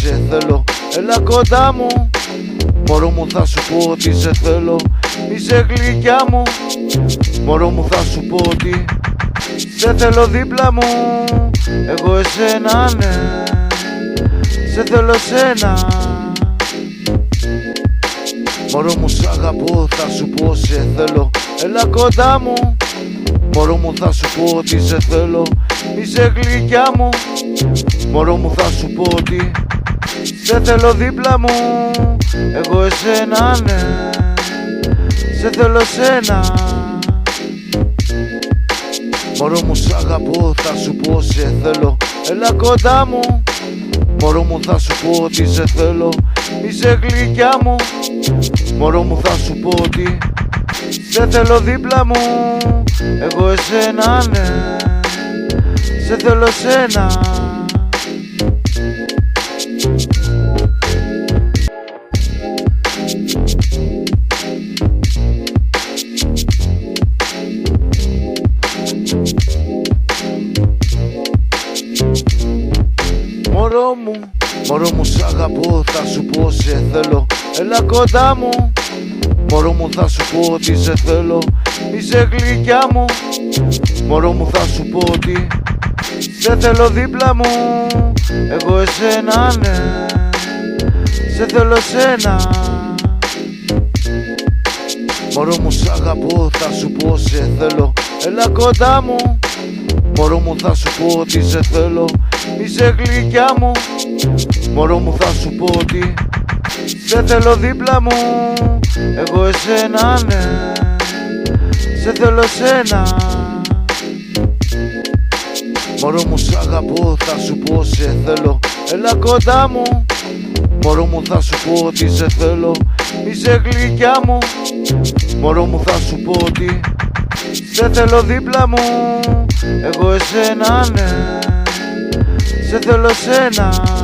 σε θέλω, έλα κοντά μου. Μωρό μου θα σου πω ότι σε θέλω, είσαι γλυκιά μου. Μωρό μου θα σου πω ότι σε θέλω δίπλα μου. Εγώ εσένα ναι, σε θέλω σένα. Μωρό μου σ' αγαπώ, θα σου πω σε θέλω, έλα κοντά μου. Μωρό μου θα σου πω ότι σε θέλω, είσαι γλυκιά μου. Μωρό μου θα σου πω ότι σε θέλω δίπλα μου. Εγώ εσένα ναι, σε θέλω σένα. Μωρό μου σ' αγαπώ, θα σου πω σε θέλω, έλα κοντά μου. Μωρό μου θα σου πω ότι σε θέλω, είσαι γλυκιά μου. Μωρό μου θα σου πω ότι σε θέλω δίπλα μου. Εγώ εσένα ναι, σε θέλω σένα. Μωρό μου σ' αγαπώ, θα σου πω σε θέλω, έλα κοντά μου. Μωρό μου θα σου πω ότι σε θέλω, είσαι γλυκιά μου. Μωρό μου θα σου πω ότι σε θέλω δίπλα μου. Εγώ εσένα ναι, σε θέλω σένα. Μωρό μου σ' αγαπώ, θα σου πω σε θέλω, έλα κοντά μου. Μωρό μου θα σου πω ότι σε θέλω, είσαι γλυκιά μου. Μωρό μου θα σου πω ότι σε θέλω δίπλα μου. Εγώ εσένα ναι, σε θέλω σένα. Μωρό μου σ' αγαπώ, θα σου πω σε θέλω, έλα κοντά μου. Μωρό μου θα σου πω ότι σε θέλω, είσαι γλυκιά μου. Μωρό μου θα σου πω ότι σε θέλω δίπλα μου. Εγώ εσένα ναι, σε θέλω σένα.